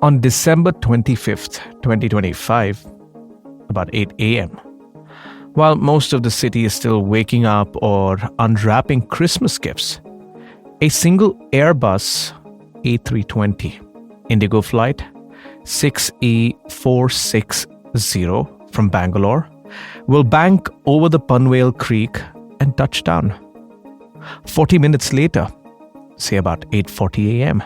On December 25th, 2025, about 8 a.m., while most of the city is still waking up or unwrapping Christmas gifts, a single Airbus A320 Indigo flight 6E460 from Bangalore will bank over the Panvel Creek and touch down. 40 minutes later, say about 8:40 a.m.,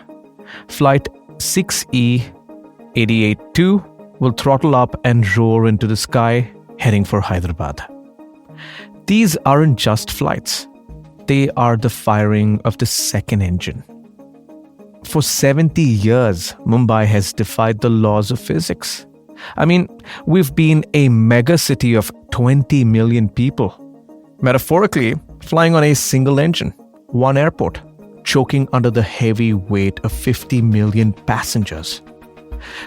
flight 6E882 will throttle up and roar into the sky, heading for Hyderabad. These aren't just flights. They are the firing of the second engine. For 70 years, Mumbai has defied the laws of physics. I mean, we've been a mega city of 20 million people. Metaphorically, flying on a single engine, one airport, choking under the heavy weight of 50 million passengers.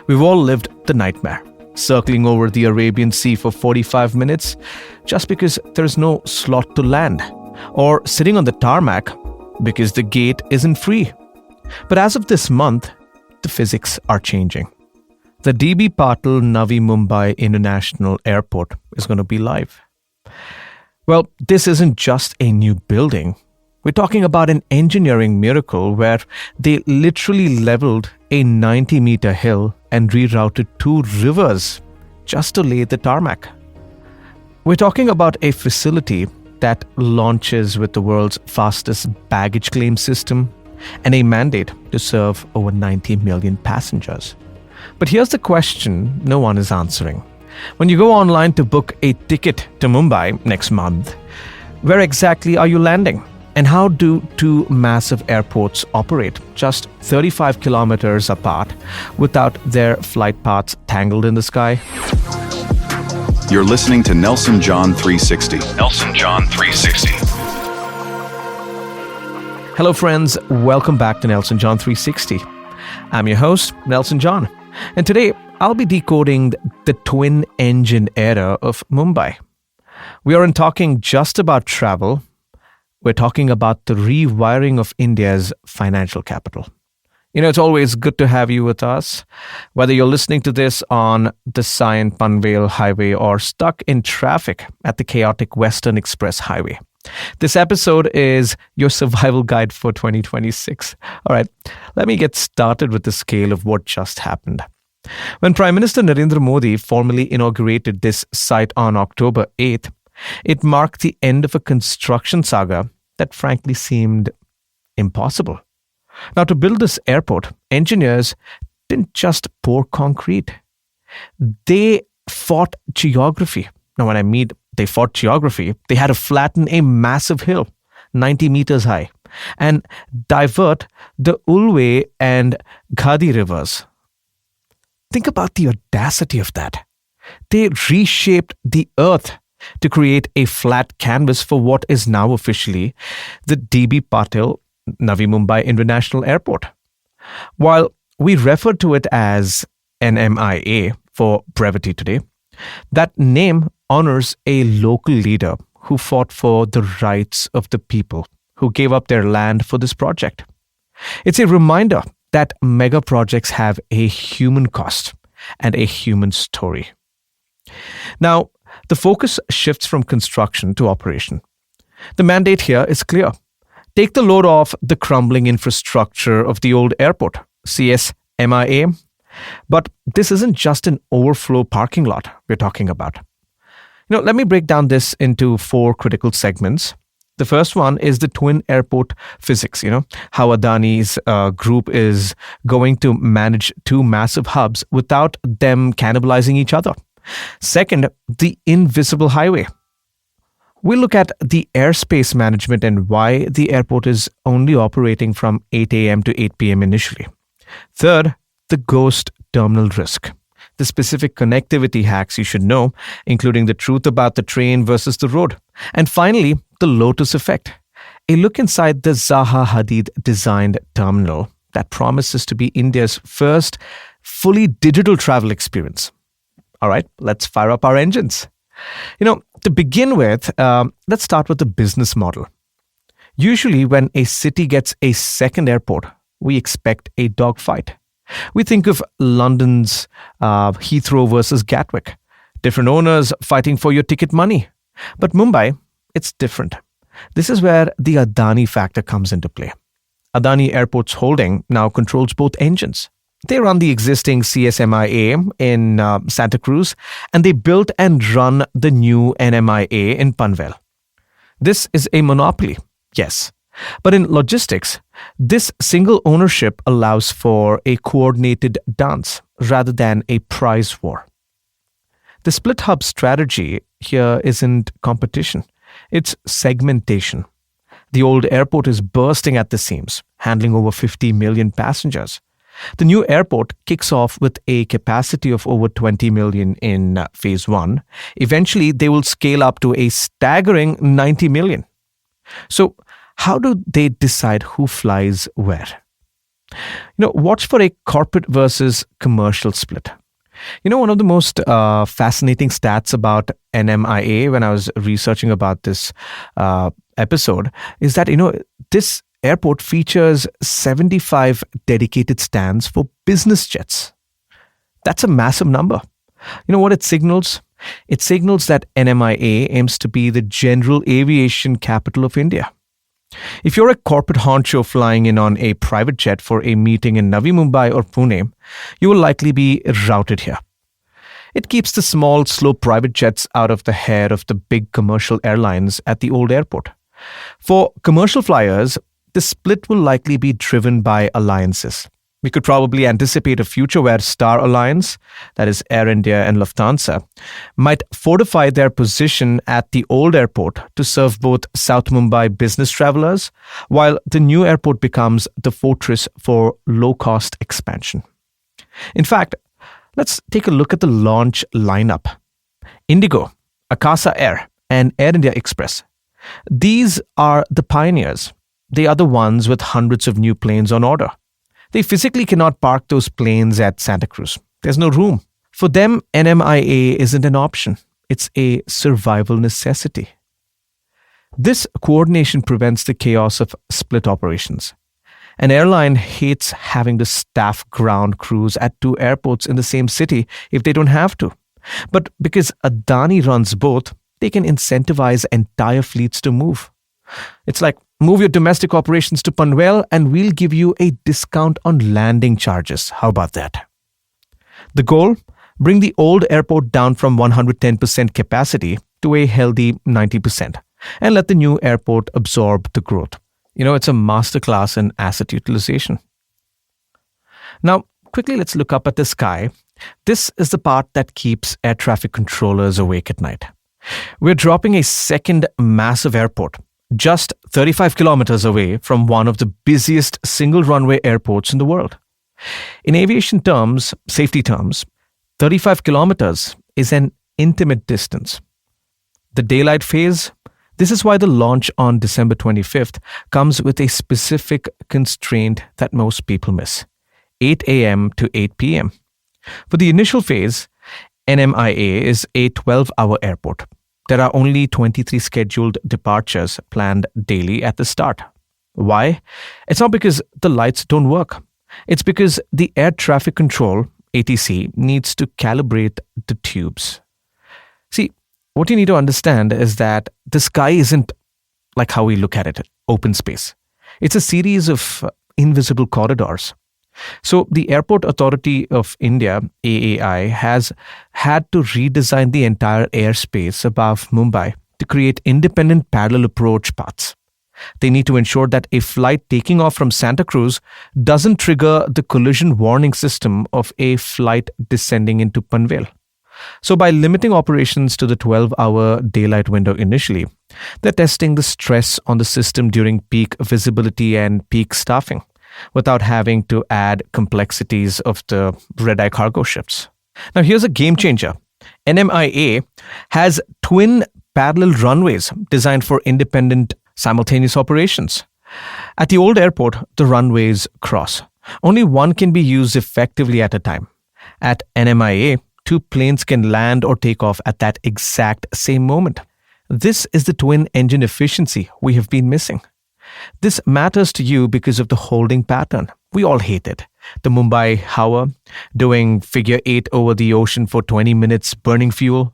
We've all lived the nightmare, circling over the Arabian Sea for 45 minutes just because there's no slot to land, or sitting on the tarmac because the gate isn't free. But as of this month, the physics are changing. The DB Patil Navi Mumbai International Airport is going to be live. Well, this isn't just a new building. We're talking about an engineering miracle where they literally leveled a 90-meter hill and rerouted 2 rivers just to lay the tarmac. We're talking about a facility that launches with the world's fastest baggage claim system and a mandate to serve over 90 million passengers. But here's the question no one is answering. When you go online to book a ticket to Mumbai next month, where exactly are you landing? And how do 2 massive airports operate just 35 kilometers apart without their flight paths tangled in the sky? You're listening to Nelson John 360. Nelson John 360. Hello friends, welcome back to Nelson John 360. I'm your host, Nelson John. And today, I'll be decoding the twin engine era of Mumbai. We aren't talking just about travel. We're talking about the rewiring of India's financial capital. You know, it's always good to have you with us, whether you're listening to this on the Sion-Panvel Highway or stuck in traffic at the chaotic Western Express Highway. This episode is your survival guide for 2026. All right, let me get started with the scale of what just happened. When Prime Minister Narendra Modi formally inaugurated this site on October 8th, it marked the end of a construction saga that frankly seemed impossible. Now, to build this airport, engineers didn't just pour concrete. They fought geography. Now, when I mean they fought geography, they had to flatten a massive hill, 90 meters high, and divert the Ulwe and Ghadi rivers. Think about the audacity of that. They reshaped the earth to create a flat canvas for what is now officially the DB Patil Navi Mumbai International Airport. While we refer to it as NMIA for brevity today, that name honors a local leader who fought for the rights of the people who gave up their land for this project. It's a reminder that mega projects have a human cost and a human story. Now, the focus shifts from construction to operation. The mandate here is clear. Take the load off the crumbling infrastructure of the old airport, CSMIA. But this isn't just an overflow parking lot we're talking about. You know, let me break down this into 4 critical segments. The first one is the twin airport physics, how Adani's group is going to manage 2 massive hubs without them cannibalizing each other. Second, the invisible highway. We look at the airspace management and why the airport is only operating from 8 a.m. to 8 p.m. initially. Third, the ghost terminal risk. The specific connectivity hacks you should know, including the truth about the train versus the road. And finally, the Lotus effect. A look inside the Zaha Hadid-designed terminal that promises to be India's first fully digital travel experience. All right, let's fire up our engines. To begin with, let's start with the business model. Usually when a city gets a second airport, we expect a dogfight. We think of London's Heathrow versus Gatwick. Different owners fighting for your ticket money. But Mumbai, it's different. This is where the Adani factor comes into play. Adani Airports Holding now controls both engines. They run the existing CSMIA in Santa Cruz, and they built and run the new NMIA in Panvel. This is a monopoly, yes. But in logistics, this single ownership allows for a coordinated dance rather than a price war. The split hub strategy here isn't competition, it's segmentation. The old airport is bursting at the seams, handling over 50 million passengers. The new airport kicks off with a capacity of over 20 million in phase 1. Eventually, they will scale up to a staggering 90 million. So, how do they decide who flies where? Watch for a corporate versus commercial split. One of the most fascinating stats about NMIA when I was researching about this episode is that, this airport features 75 dedicated stands for business jets. That's a massive number. You know what it signals? It signals that NMIA aims to be the general aviation capital of India. If you're a corporate honcho flying in on a private jet for a meeting in Navi Mumbai or Pune, you will likely be routed here. It keeps the small, slow private jets out of the hair of the big commercial airlines at the old airport. For commercial flyers, the split will likely be driven by alliances. We could probably anticipate a future where Star Alliance, that is Air India and Lufthansa, might fortify their position at the old airport to serve both South Mumbai business travelers, while the new airport becomes the fortress for low-cost expansion. In fact, let's take a look at the launch lineup. Indigo, Akasa Air, and Air India Express. These are the pioneers. They are the ones with hundreds of new planes on order. They physically cannot park those planes at Santa Cruz. There's no room. For them, NMIA isn't an option. It's a survival necessity. This coordination prevents the chaos of split operations. An airline hates having to staff ground crews at two airports in the same city if they don't have to. But because Adani runs both, they can incentivize entire fleets to move. It's like, move your domestic operations to Panvel and we'll give you a discount on landing charges. How about that? The goal? Bring the old airport down from 110% capacity to a healthy 90% and let the new airport absorb the growth. It's a masterclass in asset utilization. Now, quickly let's look up at the sky. This is the part that keeps air traffic controllers awake at night. We're dropping a second massive airport just 35 kilometers away from one of the busiest single runway airports in the world. In aviation terms, safety terms, 35 kilometers is an intimate distance. The daylight phase, this is why the launch on December 25th comes with a specific constraint that most people miss: 8 a.m. to 8 p.m. For the initial phase, NMIA is a 12-hour airport. There are only 23 scheduled departures planned daily at the start. Why? It's not because the lights don't work. It's because the air traffic control, ATC, needs to calibrate the tubes. See, what you need to understand is that the sky isn't like how we look at it, open space. It's a series of invisible corridors. So the Airport Authority of India, AAI, has had to redesign the entire airspace above Mumbai to create independent parallel approach paths. They need to ensure that a flight taking off from Santa Cruz doesn't trigger the collision warning system of a flight descending into Panvel. So by limiting operations to the 12-hour daylight window initially, they're testing the stress on the system during peak visibility and peak staffing, without having to add complexities of the red-eye cargo shifts. Now here's a game changer. NMIA has twin parallel runways designed for independent simultaneous operations. At the old airport, the runways cross. Only one can be used effectively at a time. At NMIA, two planes can land or take off at that exact same moment. This is the twin engine efficiency we have been missing. This matters to you because of the holding pattern. We all hate it. the Mumbai Hour, doing figure 8 over the ocean for 20 minutes, burning fuel.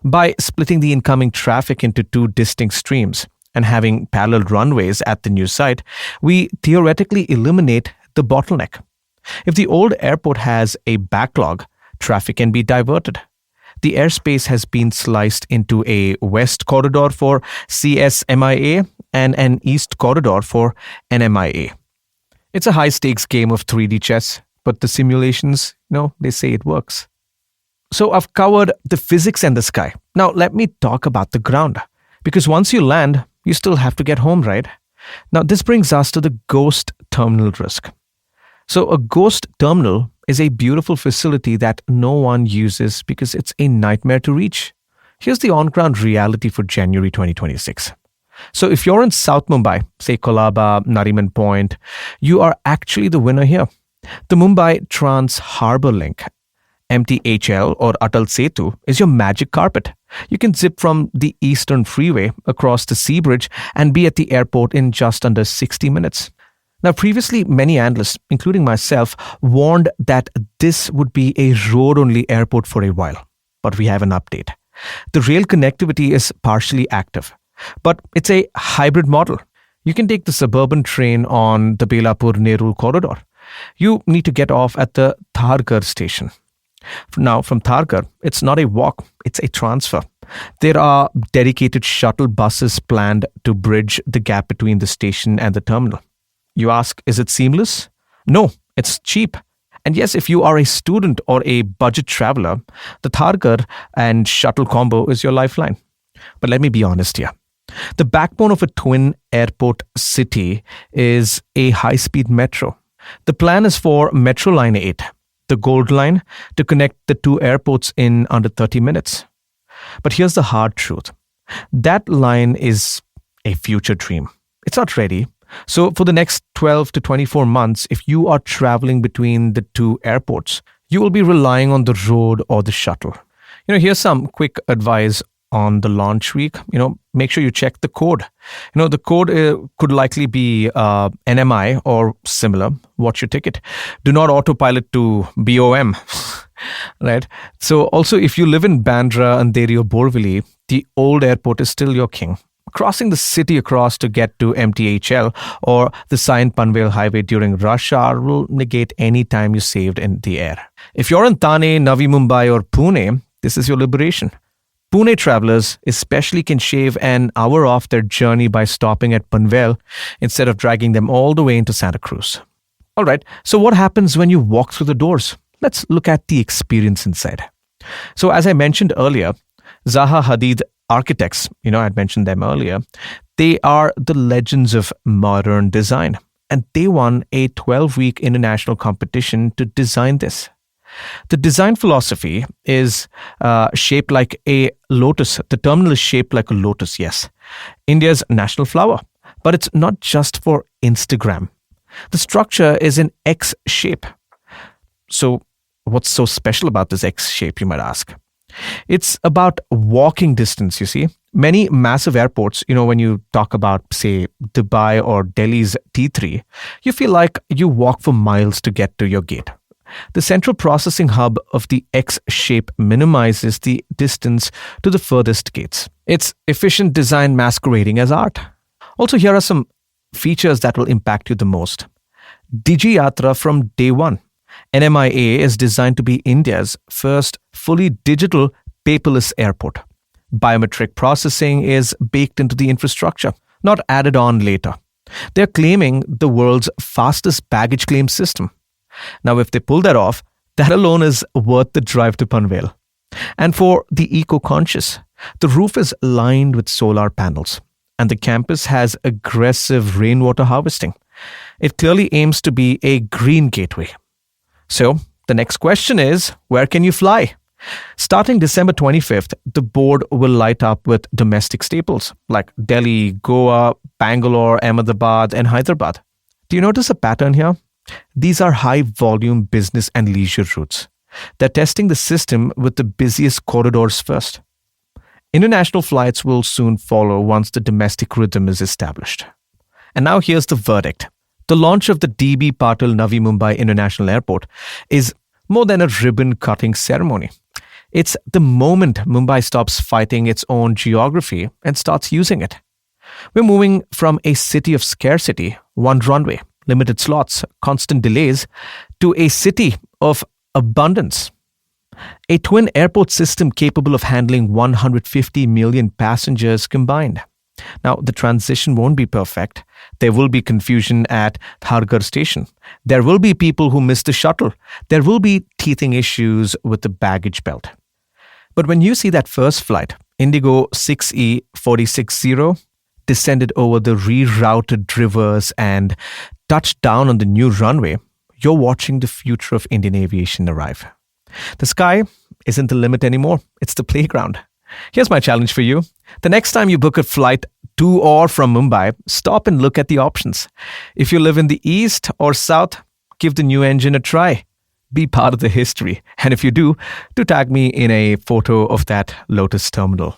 By splitting the incoming traffic into two distinct streams and having parallel runways at the new site, we theoretically eliminate the bottleneck. If the old airport has a backlog, traffic can be diverted. The airspace has been sliced into a west corridor for CSMIA and an east corridor for NMIA. It's a high-stakes game of 3D chess, but the simulations, they say it works. So I've covered the physics and the sky. Now let me talk about the ground. Because once you land, you still have to get home, right? Now this brings us to the ghost terminal risk. So a ghost terminal is a beautiful facility that no one uses because it's a nightmare to reach. Here's the on-ground reality for January 2026. So if you're in South Mumbai, say Colaba, Nariman Point, you are actually the winner here. The Mumbai Trans Harbour Link, MTHL or Atal Setu, is your magic carpet. You can zip from the Eastern Freeway across the Sea Bridge and be at the airport in just under 60 minutes. Now, previously, many analysts, including myself, warned that this would be a road-only airport for a while. But we have an update. The rail connectivity is partially active, but it's a hybrid model. You can take the suburban train on the Belapur-Nerul corridor. You need to get off at the Thargar station. Now, from Thargar, it's not a walk, it's a transfer. There are dedicated shuttle buses planned to bridge the gap between the station and the terminal. You ask, is it seamless? No, it's cheap. And yes, if you are a student or a budget traveler, the Thargar and shuttle combo is your lifeline. But let me be honest here. The backbone of a twin airport city is a high-speed metro. The plan is for Metro Line 8, the Gold Line, to connect the two airports in under 30 minutes. But here's the hard truth. That line is a future dream. It's not ready. So for the next 12 to 24 months, if you are traveling between the two airports, you will be relying on the road or the shuttle. Here's some quick advice on the launch week. Make sure you check the code. The code could likely be NMI or similar. Watch your ticket. Do not autopilot to BOM. Right? So also, if you live in Bandra, Andheri or Borivali, the old airport is still your king. Crossing the city across to get to MTHL or the Sion Panvel Highway during rush hour will negate any time you saved in the air. If you're in Thane, Navi Mumbai or Pune, this is your liberation. Pune travelers especially can shave an hour off their journey by stopping at Panvel instead of dragging them all the way into Santa Cruz. All right, so what happens when you walk through the doors? Let's look at the experience inside. So as I mentioned earlier, Zaha Hadid architects, I'd mentioned them earlier, they are the legends of modern design. And they won a 12-week international competition to design this. The design philosophy is shaped like a lotus. The terminal is shaped like a lotus, yes. India's national flower. But it's not just for Instagram. The structure is an X shape. So what's so special about this X shape, you might ask? It's about walking distance, you see. Many massive airports, when you talk about, say, Dubai or Delhi's T3, you feel like you walk for miles to get to your gate. The central processing hub of the X shape minimizes the distance to the furthest gates. It's efficient design masquerading as art. Also, here are some features that will impact you the most. Digi Yatra from day one. NMIA is designed to be India's first fully digital paperless airport. Biometric processing is baked into the infrastructure, not added on later. They're claiming the world's fastest baggage claim system. Now, if they pull that off, that alone is worth the drive to Panvel. And for the eco-conscious, the roof is lined with solar panels, and the campus has aggressive rainwater harvesting. It clearly aims to be a green gateway. So, the next question is, where can you fly? Starting December 25th, the board will light up with domestic staples like Delhi, Goa, Bangalore, Ahmedabad, and Hyderabad. Do you notice a pattern here? These are high-volume business and leisure routes. They're testing the system with the busiest corridors first. International flights will soon follow once the domestic rhythm is established. And now here's the verdict. The launch of the DB Patil Navi Mumbai International Airport is more than a ribbon-cutting ceremony. It's the moment Mumbai stops fighting its own geography and starts using it. We're moving from a city of scarcity, one runway, limited slots, constant delays, to a city of abundance. A twin airport system capable of handling 150 million passengers combined. Now, the transition won't be perfect. There will be confusion at Tharghar station. There will be people who miss the shuttle. There will be teething issues with the baggage belt. But when you see that first flight, Indigo 6E460, descended over the rerouted rivers and touched down on the new runway, you're watching the future of Indian aviation arrive. The sky isn't the limit anymore. It's the playground. Here's my challenge for you. The next time you book a flight to or from Mumbai, stop and look at the options. If you live in the east or south, give the new engine a try. Be part of the history. And if you do tag me in a photo of that Lotus terminal.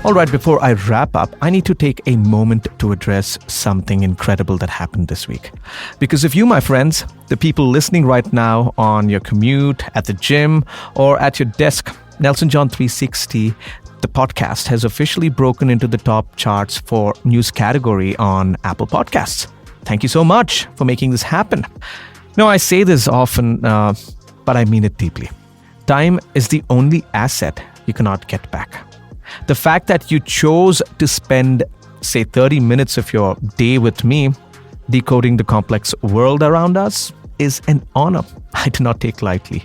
All right, before I wrap up, I need to take a moment to address something incredible that happened this week. Because of you, my friends, the people listening right now on your commute, at the gym, or at your desk, Nelson John 360, the podcast, has officially broken into the top charts for news category on Apple Podcasts. Thank you so much for making this happen. No, I say this often, but I mean it deeply. Time is the only asset you cannot get back. The fact that you chose to spend, say, 30 minutes of your day with me decoding the complex world around us is an honor I do not take lightly.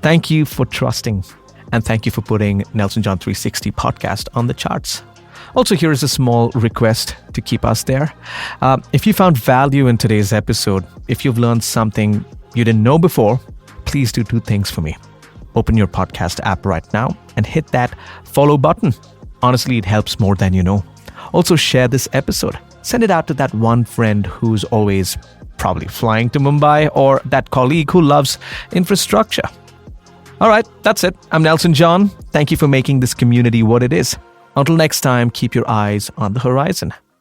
Thank you for trusting, and thank you for putting Nelson John 360 podcast on the charts. Also, here is a small request to keep us there. If you found value in today's episode, if you've learned something you didn't know before, please do two things for me. Open your podcast app right now and hit that follow button. Honestly, it helps more than you know. Also, share this episode. Send it out to that one friend who's always probably flying to Mumbai, or that colleague who loves infrastructure. All right, that's it. I'm Nelson John. Thank you for making this community what it is. Until next time, keep your eyes on the horizon.